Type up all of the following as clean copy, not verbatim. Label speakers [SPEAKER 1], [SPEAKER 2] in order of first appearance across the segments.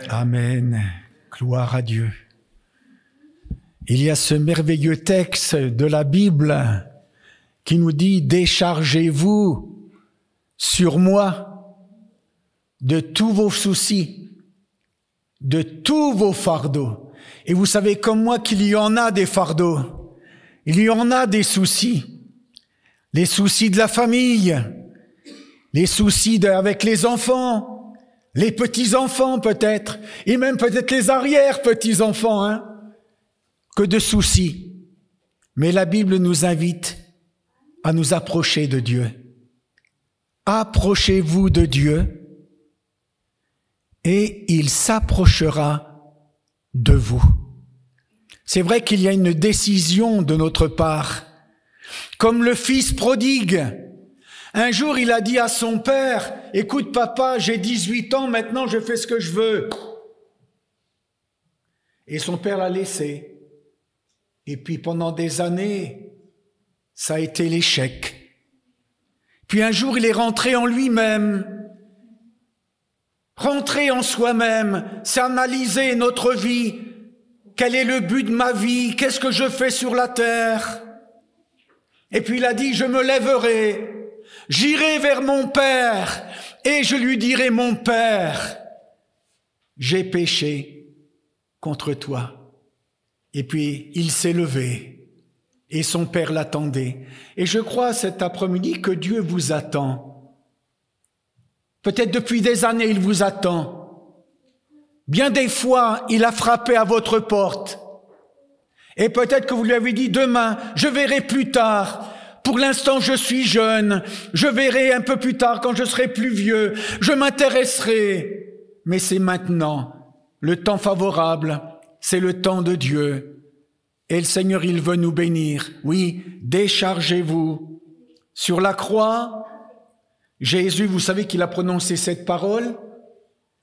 [SPEAKER 1] Amen. Gloire à Dieu. Il y a ce merveilleux texte de la Bible qui nous dit « Déchargez-vous sur moi de tous vos soucis, de tous vos fardeaux. » Et vous savez comme moi qu'il y en a des fardeaux, il y en a des soucis. Les soucis de la famille, les soucis avec les enfants, les petits-enfants peut-être, et même peut-être les arrière-petits-enfants, hein. Que de soucis. Mais la Bible nous invite à nous approcher de Dieu. Approchez-vous de Dieu et il s'approchera de vous. C'est vrai qu'il y a une décision de notre part. Comme le fils prodigue. Un jour, il a dit à son père, « Écoute papa, j'ai 18 ans, maintenant je fais ce que je veux. » Et son père l'a laissé. Et puis pendant des années, ça a été l'échec. Puis un jour, il est rentré en lui-même, rentré en soi-même, s'est analysé notre vie. Quel est le but de ma vie? Qu'est-ce que je fais sur la terre? Et puis il a dit, je me lèverai, j'irai vers mon Père et je lui dirai, mon Père, j'ai péché contre toi. Et puis, il s'est levé et son père l'attendait. Et je crois cet après-midi que Dieu vous attend. Peut-être depuis des années, il vous attend. Bien des fois, il a frappé à votre porte. Et peut-être que vous lui avez dit, demain, je verrai plus tard. Pour l'instant, je suis jeune. Je verrai un peu plus tard quand je serai plus vieux. Je m'intéresserai. Mais c'est maintenant, le temps favorable. C'est le temps de Dieu. Et le Seigneur, il veut nous bénir. Oui, déchargez-vous. Sur la croix, Jésus, vous savez qu'il a prononcé cette parole,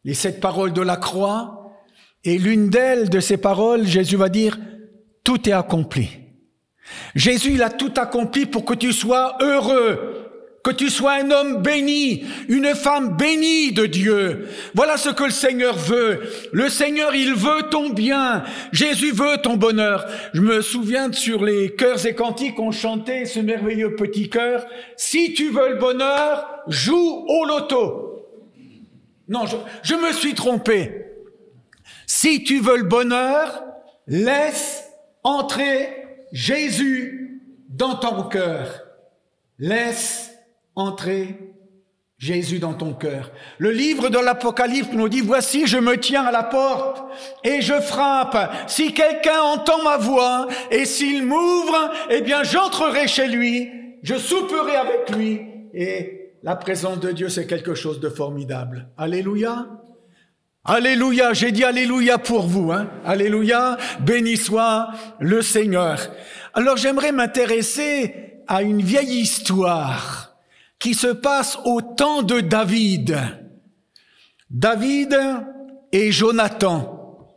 [SPEAKER 1] les 7 paroles de la croix. Et l'une d'elles, de ces paroles, Jésus va dire, tout est accompli. Jésus, il a tout accompli pour que tu sois heureux. Que tu sois un homme béni, une femme bénie de Dieu. Voilà ce que le Seigneur veut. Le Seigneur, il veut ton bien. Jésus veut ton bonheur. Je me souviens sur les chœurs et cantiques, on chantait ce merveilleux petit chœur. Si tu veux le bonheur, joue au loto. Non, je me suis trompé. Si tu veux le bonheur, laisse entrer Jésus dans ton cœur. Laisse entrer Jésus dans ton cœur. Le livre de l'Apocalypse nous dit, voici, je me tiens à la porte et je frappe. Si quelqu'un entend ma voix et s'il m'ouvre, eh bien, j'entrerai chez lui, je souperai avec lui. Et la présence de Dieu, c'est quelque chose de formidable. Alléluia. Alléluia. J'ai dit alléluia pour vous, hein. Alléluia. Béni soit le Seigneur. Alors, j'aimerais m'intéresser à une vieille histoire qui se passe au temps de David. David et Jonathan.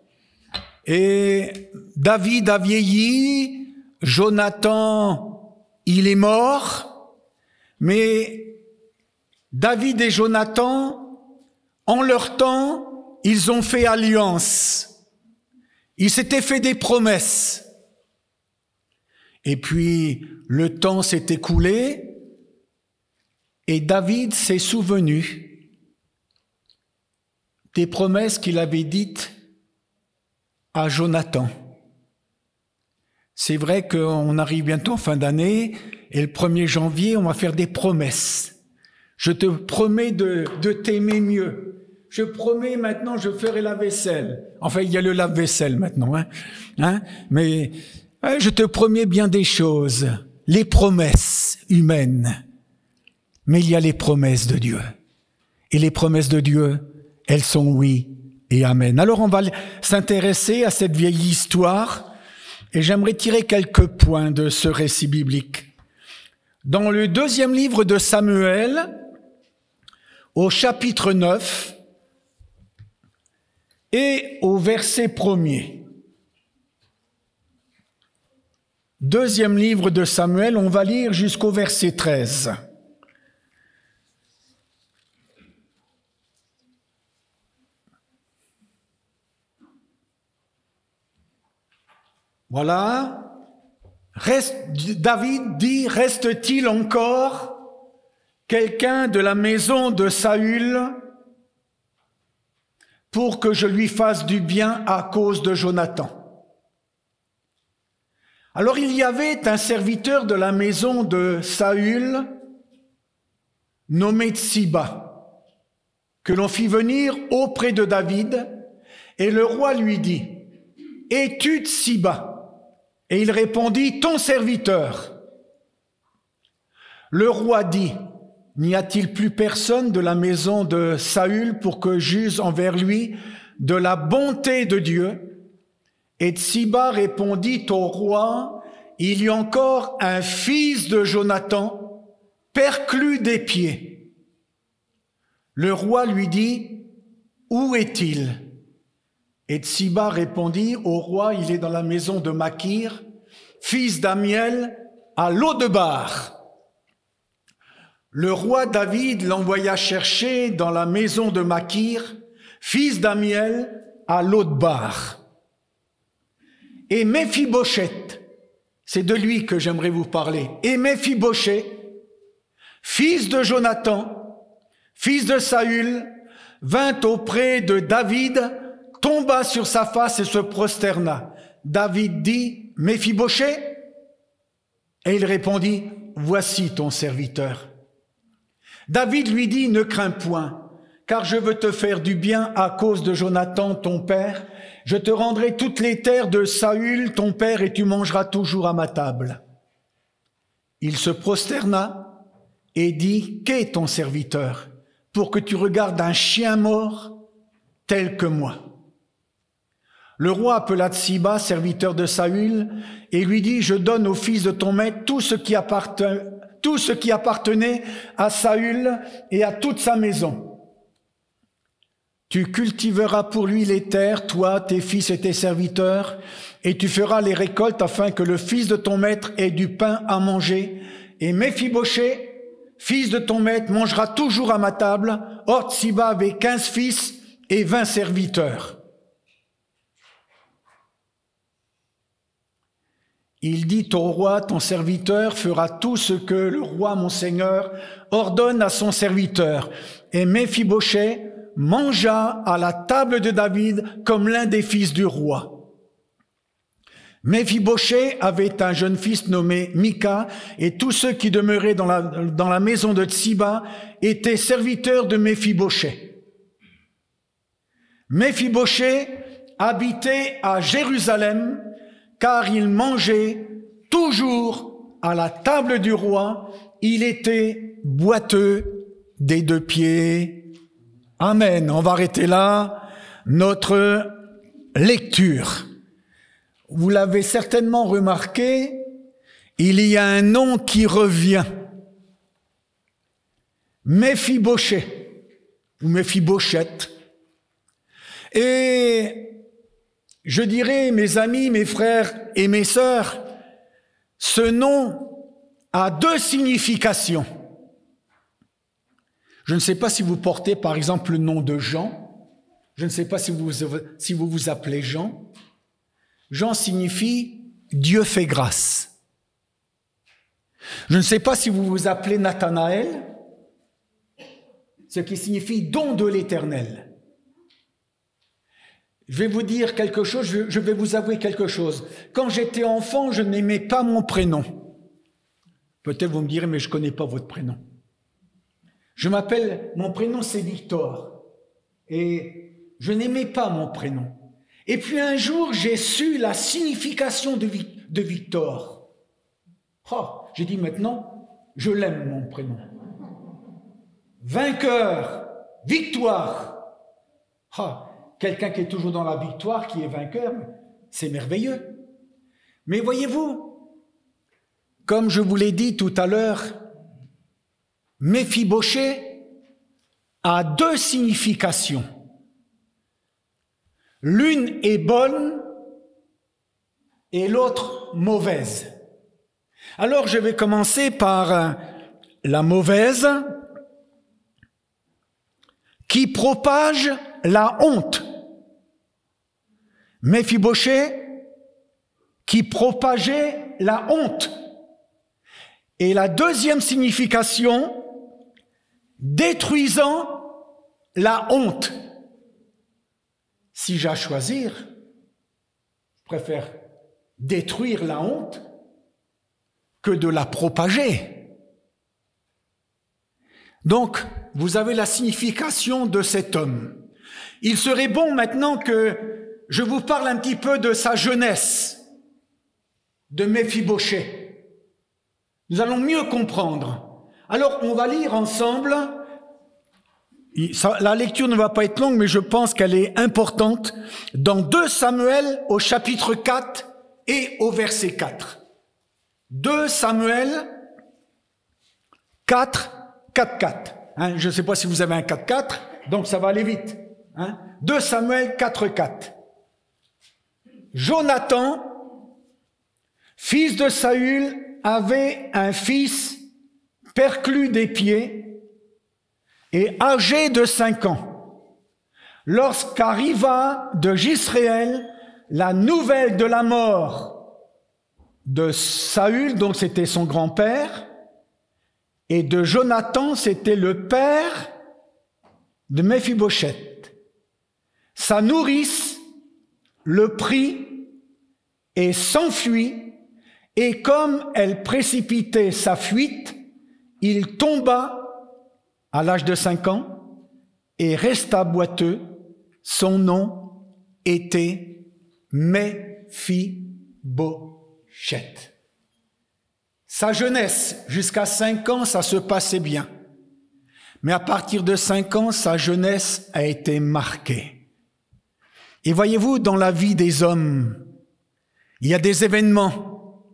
[SPEAKER 1] Et David a vieilli, Jonathan, il est mort, mais David et Jonathan, en leur temps, ils ont fait alliance. Ils s'étaient fait des promesses. Et puis, le temps s'est écoulé, et David s'est souvenu des promesses qu'il avait dites à Jonathan. C'est vrai qu'on arrive bientôt en fin d'année, et le 1er janvier, on va faire des promesses. Je te promets de t'aimer mieux. Je promets maintenant, je ferai la vaisselle. Enfin, il y a le lave-vaisselle maintenant, hein. Mais je te promets bien des choses, les promesses humaines. Mais il y a les promesses de Dieu. Et les promesses de Dieu, elles sont oui et amen. Alors on va s'intéresser à cette vieille histoire et j'aimerais tirer quelques points de ce récit biblique. Dans le 2e livre de Samuel, au chapitre 9 et au verset 1er. 2e livre de Samuel, on va lire jusqu'au verset 13. Voilà. David dit, reste-t-il encore quelqu'un de la maison de Saül pour que je lui fasse du bien à cause de Jonathan? Alors il y avait un serviteur de la maison de Saül nommé Tsiba, que l'on fit venir auprès de David, et le roi lui dit, « Es-tu Tsiba » Et il répondit, « Ton serviteur. » Le roi dit, « N'y a-t-il plus personne de la maison de Saül pour que j'use envers lui de la bonté de Dieu ?» Et Tsiba répondit au roi, « Il y a encore un fils de Jonathan, perclus des pieds. » Le roi lui dit, « Où est-il » Et Tsiba répondit au roi, « Il est dans la maison de Makir, fils d'Amiel, à Lodebar. » Le roi David l'envoya chercher dans la maison de Makir, fils d'Amiel, à Lodebar. Et Méphibosheth, c'est de lui que j'aimerais vous parler, et Méphibosheth, fils de Jonathan, fils de Saül, vint auprès de David, tomba sur sa face et se prosterna. David dit, « Méphibosheth » Et il répondit, « Voici ton serviteur. » David lui dit, « Ne crains point, car je veux te faire du bien à cause de Jonathan, ton père. Je te rendrai toutes les terres de Saül, ton père, et tu mangeras toujours à ma table. » Il se prosterna et dit, « Qu'est ton serviteur, pour que tu regardes un chien mort tel que moi ?» Le roi appela Tsiba, serviteur de Saül, et lui dit, « Je donne au fils de ton maître tout ce qui appartenait à Saül et à toute sa maison. Tu cultiveras pour lui les terres, toi, tes fils et tes serviteurs, et tu feras les récoltes afin que le fils de ton maître ait du pain à manger. Et Méphibosheth, fils de ton maître, mangera toujours à ma table. » Or, Tsiba avait 15 fils et 20 serviteurs. Il dit au roi, « Ton serviteur fera tout ce que le roi, mon seigneur, ordonne à son serviteur. » Et Méphibosheth mangea à la table de David comme l'un des fils du roi. Méphibosheth avait un jeune fils nommé Mika, et tous ceux qui demeuraient dans la maison de Tsiba étaient serviteurs de Méphibosheth. Méphibosheth habitait à Jérusalem, car il mangeait toujours à la table du roi. Il était boiteux des 2 pieds. Amen. On va arrêter là notre lecture. Vous l'avez certainement remarqué, il y a un nom qui revient. Méphibosheth, ou Méphibosheth. Et je dirais, mes amis, mes frères et mes sœurs, ce nom a 2 significations. Je ne sais pas si vous portez, par exemple, le nom de Jean. Je ne sais pas si vous vous appelez Jean. Jean signifie « Dieu fait grâce ». Je ne sais pas si vous vous appelez Nathanaël, ce qui signifie « don de l'Éternel ». Je vais vous dire quelque chose, je vais vous avouer quelque chose. Quand j'étais enfant, je n'aimais pas mon prénom. Peut-être vous me direz, mais je ne connais pas votre prénom. Mon prénom c'est Victor. Et je n'aimais pas mon prénom. Et puis un jour, j'ai su la signification de Victor. Oh, j'ai dit maintenant, je l'aime mon prénom. Vainqueur, victoire. Oh, quelqu'un qui est toujours dans la victoire, qui est vainqueur, c'est merveilleux. Mais voyez-vous, comme je vous l'ai dit tout à l'heure, Méphibosheth a 2 significations. L'une est bonne et l'autre mauvaise. Alors je vais commencer par la mauvaise, qui propage la honte. Méphibosheth qui propageait la honte. Et la deuxième signification, détruisant la honte. Si j'ai à choisir, je préfère détruire la honte que de la propager. Donc, vous avez la signification de cet homme. Il serait bon maintenant que je vous parle un petit peu de sa jeunesse, de Méphibosheth. Nous allons mieux comprendre. Alors, on va lire ensemble. La lecture ne va pas être longue, mais je pense qu'elle est importante. Dans 2 Samuel au chapitre 4 et au verset 4. 2 Samuel 4, 4. Je ne sais pas si vous avez un 4, donc ça va aller vite. 2 Samuel 4, 4. Jonathan, fils de Saül, avait un fils perclus des pieds et âgé de 5 ans. Lorsqu'arriva de Jisréel la nouvelle de la mort de Saül, donc c'était son grand-père, et de Jonathan, c'était le père de Méphibosheth. Sa nourrice le prit et s'enfuit, et comme elle précipitait sa fuite, il tomba à l'âge de 5 ans et resta boiteux. Son nom était Méphibosheth. Sa jeunesse, jusqu'à 5 ans, ça se passait bien. Mais à partir de 5 ans, sa jeunesse a été marquée. Et voyez-vous, dans la vie des hommes, il y a des événements,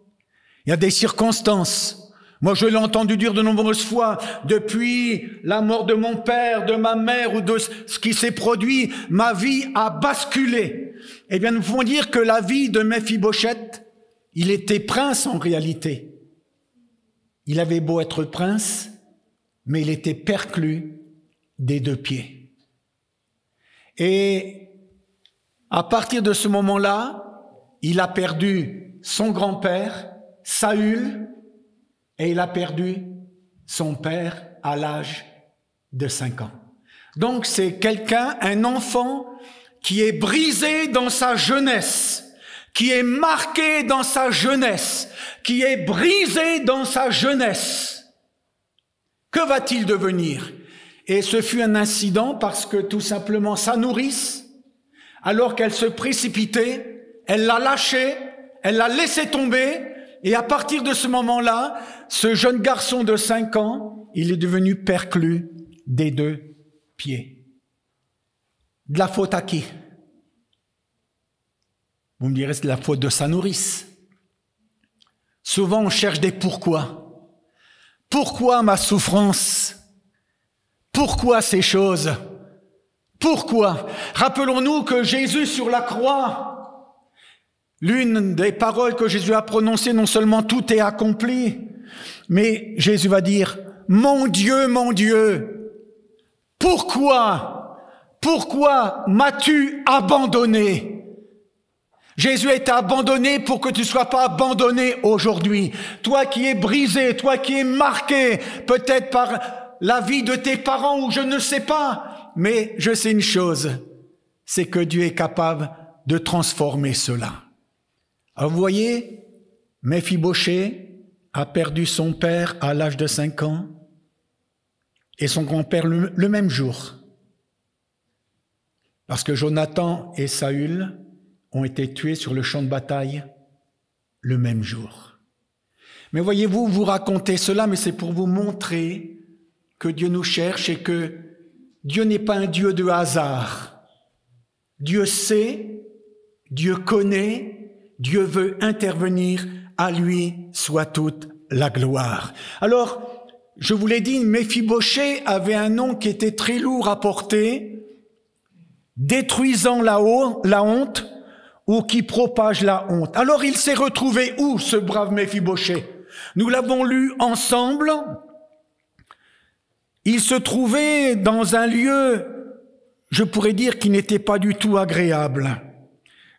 [SPEAKER 1] il y a des circonstances. Moi, je l'ai entendu dire de nombreuses fois, depuis la mort de mon père, de ma mère ou de ce qui s'est produit, ma vie a basculé. Eh bien, nous pouvons dire que la vie de Méphibosheth, il était prince en réalité. Il avait beau être prince, mais il était perclus des 2 pieds. Et à partir de ce moment-là, il a perdu son grand-père, Saül, et il a perdu son père à l'âge de 5 ans. Donc c'est quelqu'un, un enfant, qui est brisé dans sa jeunesse, qui est marqué dans sa jeunesse, qui est brisé dans sa jeunesse. Que va-t-il devenir? Et ce fut un incident parce que tout simplement sa nourrice, alors qu'elle se précipitait, elle l'a lâché, elle l'a laissé tomber, et à partir de ce moment-là, ce jeune garçon de 5 ans, il est devenu perclus des 2 pieds. De la faute à qui? Vous me direz, c'est de la faute de sa nourrice. Souvent, on cherche des pourquoi. Pourquoi ma souffrance? Pourquoi ces choses? Pourquoi? Rappelons-nous que Jésus sur la croix, l'une des paroles que Jésus a prononcées, non seulement tout est accompli, mais Jésus va dire, mon Dieu, pourquoi m'as-tu abandonné? Jésus a été abandonné pour que tu ne sois pas abandonné aujourd'hui. Toi qui es brisé, toi qui es marqué, peut-être par la vie de tes parents ou je ne sais pas. Mais je sais une chose, c'est que Dieu est capable de transformer cela. Alors vous voyez, Méphibosheth a perdu son père à l'âge de 5 ans et son grand-père le même jour. Parce que Jonathan et Saül ont été tués sur le champ de bataille le même jour. Mais voyez-vous, vous racontez cela, mais c'est pour vous montrer que Dieu nous cherche et que Dieu n'est pas un Dieu de hasard. Dieu sait, Dieu connaît, Dieu veut intervenir, à lui soit toute la gloire. Alors, je vous l'ai dit, Méphibosheth avait un nom qui était très lourd à porter, détruisant la honte, ou qui propage la honte. Alors il s'est retrouvé où, ce brave Méphibosheth? Nous l'avons lu ensemble. Il se trouvait dans un lieu, je pourrais dire, qui n'était pas du tout agréable.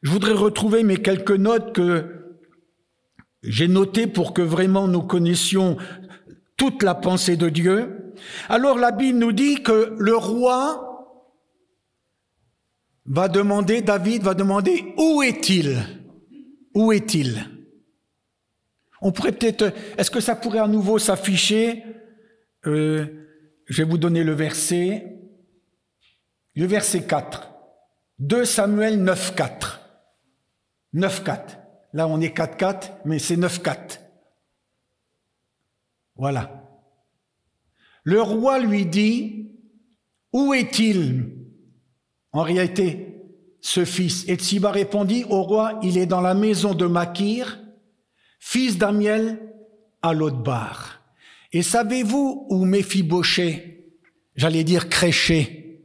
[SPEAKER 1] Je voudrais retrouver mes quelques notes j'ai noté pour que vraiment nous connaissions toute la pensée de Dieu. Alors la Bible nous dit que le roi David va demander, où est-il? Où est-il? On pourrait peut-être, est-ce que ça pourrait à nouveau s'afficher? Je vais vous donner le verset 4. 2 Samuel 9,4. 9,4. Là, on est 4,4, mais c'est 9,4. Voilà. Le roi lui dit, où est-il? En réalité, ce fils. Et Tsiba répondit au roi, il est dans la maison de Makir, fils d'Amiel, à Lodbar. Et savez-vous où Méphibosheth, j'allais dire créché,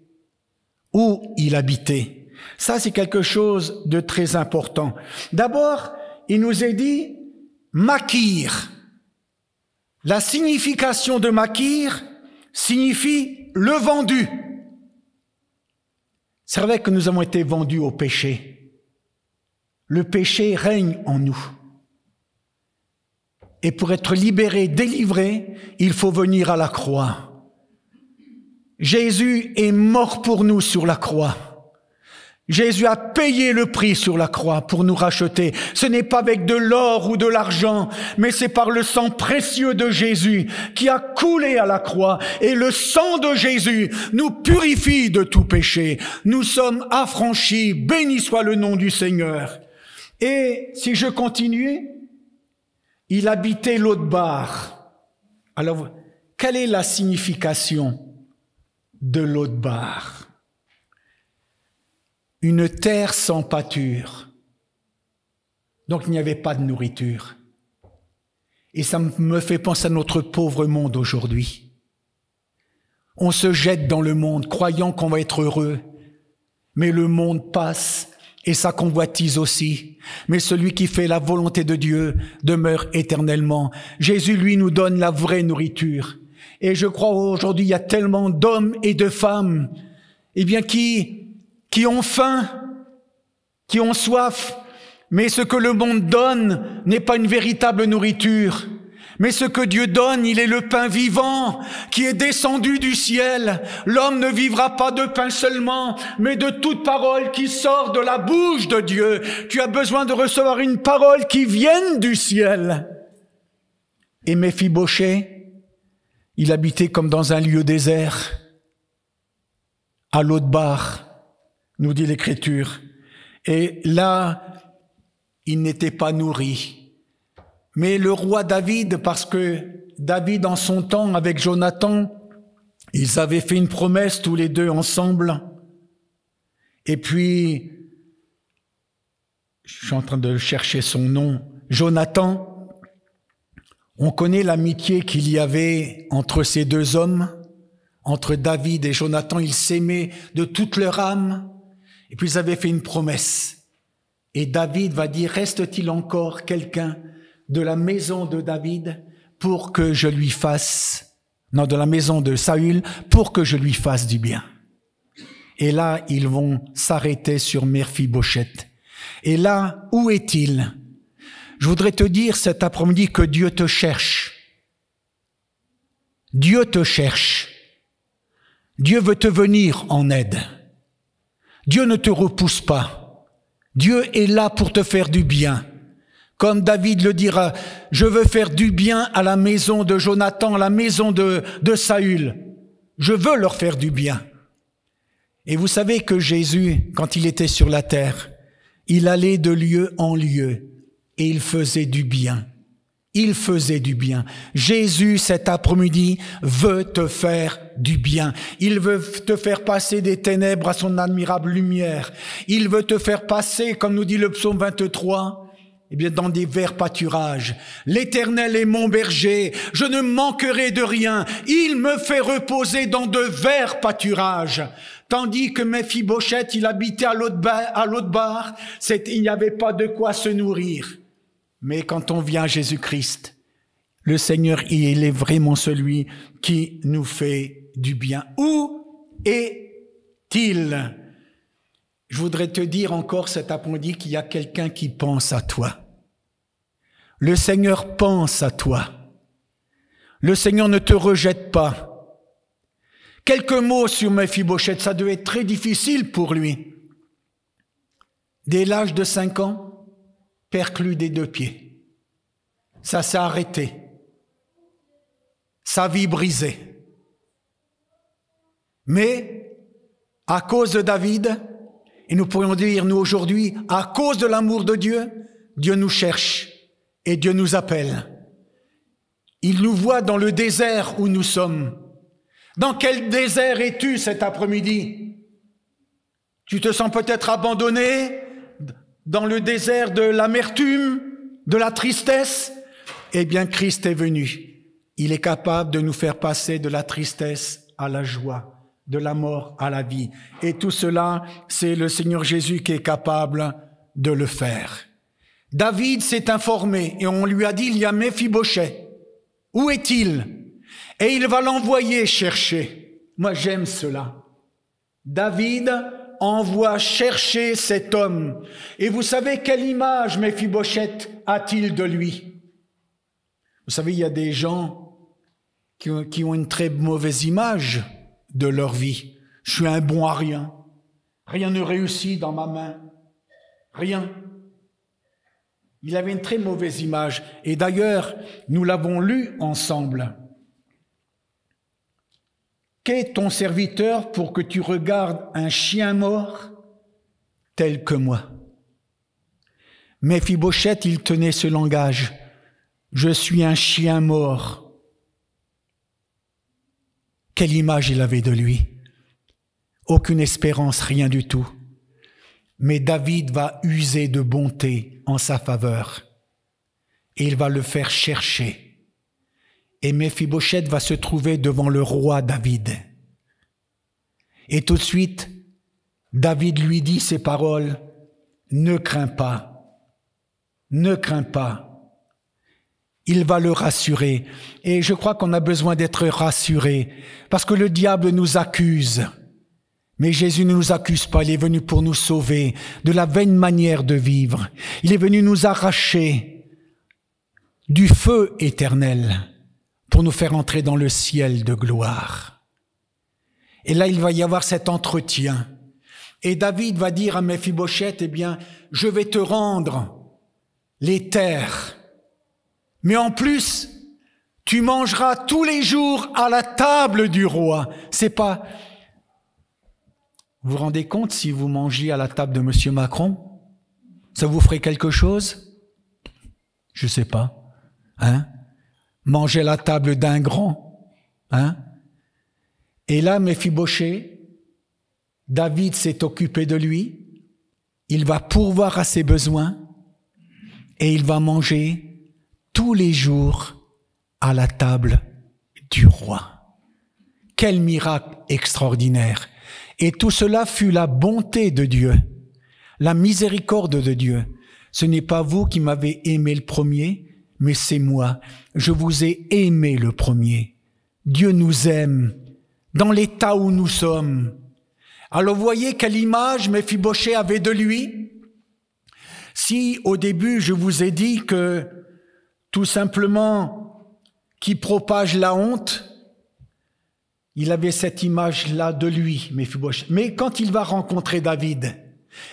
[SPEAKER 1] où il habitait? Ça, c'est quelque chose de très important. D'abord, il nous est dit Makir. La signification de Makir signifie le vendu. C'est vrai que nous avons été vendus au péché. Le péché règne en nous. Et pour être libéré, délivré, il faut venir à la croix. Jésus est mort pour nous sur la croix. Jésus a payé le prix sur la croix pour nous racheter. Ce n'est pas avec de l'or ou de l'argent, mais c'est par le sang précieux de Jésus qui a coulé à la croix. Et le sang de Jésus nous purifie de tout péché. Nous sommes affranchis. Béni soit le nom du Seigneur. Et si je continue, il habitait Lodbar. Alors, quelle est la signification de Lodbar? Une terre sans pâture. Donc il n'y avait pas de nourriture. Et ça me fait penser à notre pauvre monde aujourd'hui. On se jette dans le monde croyant qu'on va être heureux, mais le monde passe et sa convoitise aussi. Mais celui qui fait la volonté de Dieu demeure éternellement. Jésus, lui, nous donne la vraie nourriture. Et je crois aujourd'hui, il y a tellement d'hommes et de femmes, qui ont faim, qui ont soif, mais ce que le monde donne n'est pas une véritable nourriture. Mais ce que Dieu donne, il est le pain vivant qui est descendu du ciel. L'homme ne vivra pas de pain seulement, mais de toute parole qui sort de la bouche de Dieu. Tu as besoin de recevoir une parole qui vienne du ciel. Et Méphibosheth, il habitait comme dans un lieu désert, à Lodbar, nous dit l'Écriture. Et là, il n'était pas nourri. Mais le roi David, parce que David, en son temps, avec Jonathan, ils avaient fait une promesse tous les deux ensemble. Et puis, je suis en train de chercher son nom, Jonathan. On connaît l'amitié qu'il y avait entre ces deux hommes, entre David et Jonathan. Ils s'aimaient de toute leur âme. Et puis ils avaient fait une promesse. Et David va dire, reste-t-il encore quelqu'un de la maison de David pour que je lui fasse, non, de la maison de Saül, pour que je lui fasse du bien. Et là, ils vont s'arrêter sur Méphibosheth. Et là, où est-il? Je voudrais te dire cet après-midi que Dieu te cherche. Dieu te cherche. Dieu veut te venir en aide. Dieu ne te repousse pas. Dieu est là pour te faire du bien. Comme David le dira, je veux faire du bien à la maison de Jonathan, à la maison de Saül. Je veux leur faire du bien. Et vous savez que Jésus, quand il était sur la terre, il allait de lieu en lieu et il faisait du bien. Il faisait du bien. Jésus, cet après-midi, veut te faire du bien. Il veut te faire passer des ténèbres à son admirable lumière. Il veut te faire passer, comme nous dit le psaume 23, dans des verts pâturages. L'Éternel est mon berger, je ne manquerai de rien. Il me fait reposer dans de verts pâturages. Tandis que Méphibosheth, il habitait à Lodbar, il n'y avait pas de quoi se nourrir. Mais quand on vient à Jésus-Christ, le Seigneur, il est vraiment celui qui nous fait du bien. Où est-il? Je voudrais te dire encore cet après-midi qu'il y a quelqu'un qui pense à toi. Le Seigneur pense à toi. Le Seigneur ne te rejette pas. Quelques mots sur Méphibosheth, ça devait être très difficile pour lui. Dès l'âge de 5 ans, perclus des 2 pieds. Ça s'est arrêté. Sa vie brisée. Mais, à cause de David, et nous pourrions dire, nous aujourd'hui, à cause de l'amour de Dieu, Dieu nous cherche et Dieu nous appelle. Il nous voit dans le désert où nous sommes. Dans quel désert es-tu cet après-midi? Tu te sens peut-être abandonné dans le désert de l'amertume, de la tristesse? Eh bien, Christ est venu. Il est capable de nous faire passer de la tristesse à la joie, de la mort à la vie. Et tout cela, c'est le Seigneur Jésus qui est capable de le faire. David s'est informé et on lui a dit, il y a Méphibosheth. Où est-il? Et il va l'envoyer chercher. Moi, j'aime cela. David envoie chercher cet homme. Et vous savez quelle image Méphibosheth a-t-il de lui? Vous savez, il y a des gens qui ont une très mauvaise image de leur vie. Je suis un bon à rien. Rien ne réussit dans ma main. Rien. Il avait une très mauvaise image. Et d'ailleurs, nous l'avons lu ensemble. Qu'est ton serviteur pour que tu regardes un chien mort tel que moi? Méphibosheth, il tenait ce langage. Je suis un chien mort. Quelle image il avait de lui? Aucune espérance, rien du tout. Mais David va user de bonté en sa faveur. Et il va le faire chercher. Et Méphibosheth va se trouver devant le roi David. Et tout de suite, David lui dit ces paroles, « Ne crains pas, ne crains pas. » Il va le rassurer. Et je crois qu'on a besoin d'être rassuré, parce que le diable nous accuse. Mais Jésus ne nous accuse pas, il est venu pour nous sauver de la vaine manière de vivre. Il est venu nous arracher du feu éternel pour nous faire entrer dans le ciel de gloire. Et là, il va y avoir cet entretien. Et David va dire à Méphibosheth, eh bien, je vais te rendre les terres. Mais en plus, tu mangeras tous les jours à la table du roi. C'est pas... Vous vous rendez compte si vous mangiez à la table de M. Macron? Ça vous ferait quelque chose? Je sais pas. Hein? Manger à la table d'un grand. Hein? Et là, Méphibosheth, David s'est occupé de lui. Il va pourvoir à ses besoins et il va manger tous les jours à la table du roi. Quel miracle extraordinaire! Et tout cela fut la bonté de Dieu, la miséricorde de Dieu. Ce n'est pas vous qui m'avez aimé le premier, mais c'est moi. Je vous ai aimé le premier. Dieu nous aime dans l'état où nous sommes. Alors vous voyez quelle image Méphibosheth avait de lui? Si au début je vous ai dit que tout simplement qui propage la honte, il avait cette image-là de lui, Méphibosheth. Mais quand il va rencontrer David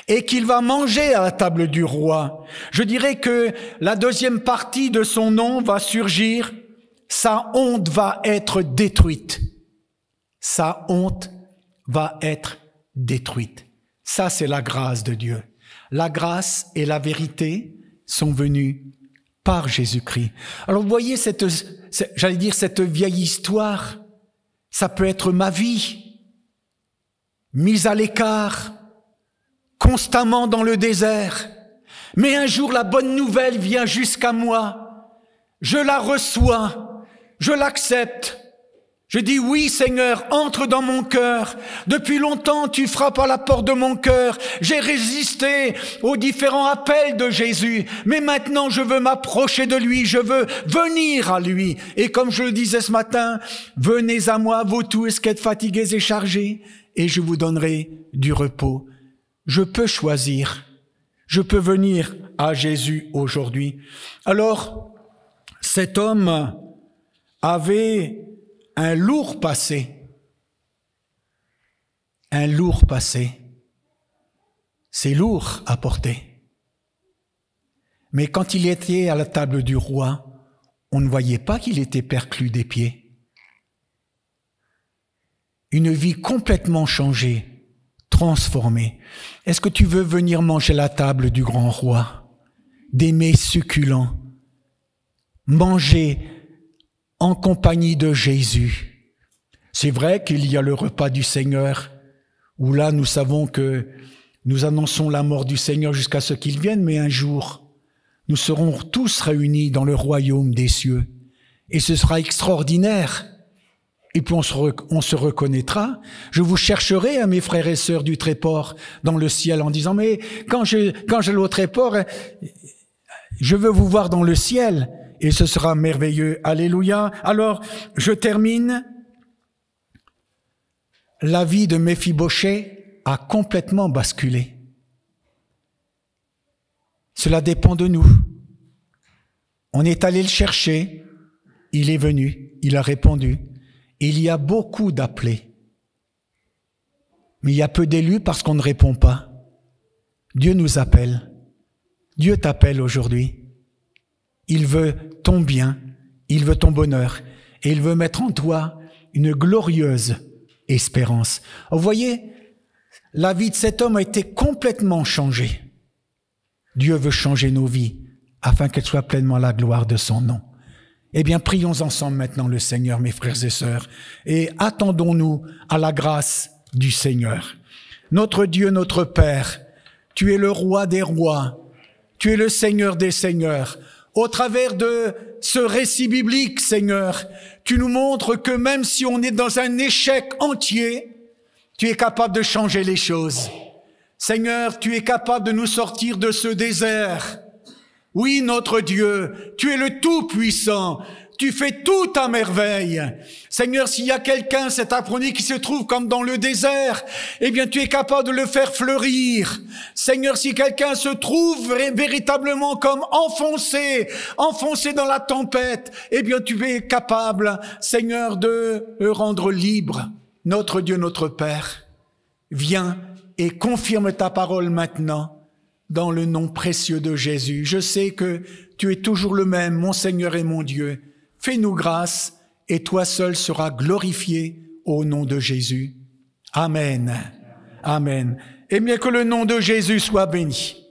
[SPEAKER 1] et qu'il va manger à la table du roi, je dirais que la deuxième partie de son nom va surgir, sa honte va être détruite. Sa honte va être détruite. Ça, c'est la grâce de Dieu. La grâce et la vérité sont venues par Jésus-Christ. Alors vous voyez cette vieille histoire. Ça peut être ma vie, mise à l'écart, constamment dans le désert. Mais un jour, la bonne nouvelle vient jusqu'à moi. Je la reçois, je l'accepte. Je dis oui Seigneur, entre dans mon cœur. Depuis longtemps, tu frappes à la porte de mon cœur. J'ai résisté aux différents appels de Jésus. Mais maintenant, je veux m'approcher de lui. Je veux venir à lui. Et comme je le disais ce matin, venez à moi, vous tous qui êtes fatigués et chargés, et je vous donnerai du repos. Je peux choisir Je peux venir à Jésus aujourd'hui. Alors, cet homme avait un lourd passé. Un lourd passé. C'est lourd à porter. Mais quand il était à la table du roi, on ne voyait pas qu'il était perclus des pieds. Une vie complètement changée, transformée. Est-ce que tu veux venir manger à la table du grand roi, des mets succulents, manger en compagnie de Jésus? C'est vrai qu'il y a le repas du Seigneur, où là nous savons que nous annonçons la mort du Seigneur jusqu'à ce qu'il vienne, mais un jour, nous serons tous réunis dans le royaume des cieux. Et ce sera extraordinaire. Et puis on se reconnaîtra. Je vous chercherai, mes frères et sœurs du Tréport, dans le ciel, en disant, mais quand j'ai le Tréport, je veux vous voir dans le ciel. Et ce sera merveilleux. Alléluia. Alors, je termine. La vie de Méphibosheth a complètement basculé. Cela dépend de nous. On est allé le chercher, il est venu, il a répondu. Il y a beaucoup d'appelés, mais il y a peu d'élus parce qu'on ne répond pas. Dieu nous appelle. Dieu t'appelle aujourd'hui. Il veut ton bien, il veut ton bonheur, et il veut mettre en toi une glorieuse espérance. Vous voyez, la vie de cet homme a été complètement changée. Dieu veut changer nos vies afin qu'elle soit pleinement la gloire de son nom. Eh bien, prions ensemble maintenant le Seigneur, mes frères et sœurs, et attendons-nous à la grâce du Seigneur. Notre Dieu, notre Père, tu es le roi des rois, tu es le Seigneur des seigneurs. Au travers de ce récit biblique, Seigneur, tu nous montres que même si on est dans un échec entier, tu es capable de changer les choses. Seigneur, tu es capable de nous sortir de ce désert. Oui, notre Dieu, tu es le Tout-Puissant. Tu fais tout à merveille. Seigneur, s'il y a quelqu'un cet après-midi qui se trouve comme dans le désert, eh bien, tu es capable de le faire fleurir. Seigneur, si quelqu'un se trouve véritablement comme enfoncé dans la tempête, eh bien, tu es capable, Seigneur, de le rendre libre. Notre Dieu, notre Père, viens et confirme ta parole maintenant dans le nom précieux de Jésus. Je sais que tu es toujours le même, mon Seigneur et mon Dieu. Fais-nous grâce et toi seul seras glorifié au nom de Jésus. Amen. Amen. Et bien que le nom de Jésus soit béni.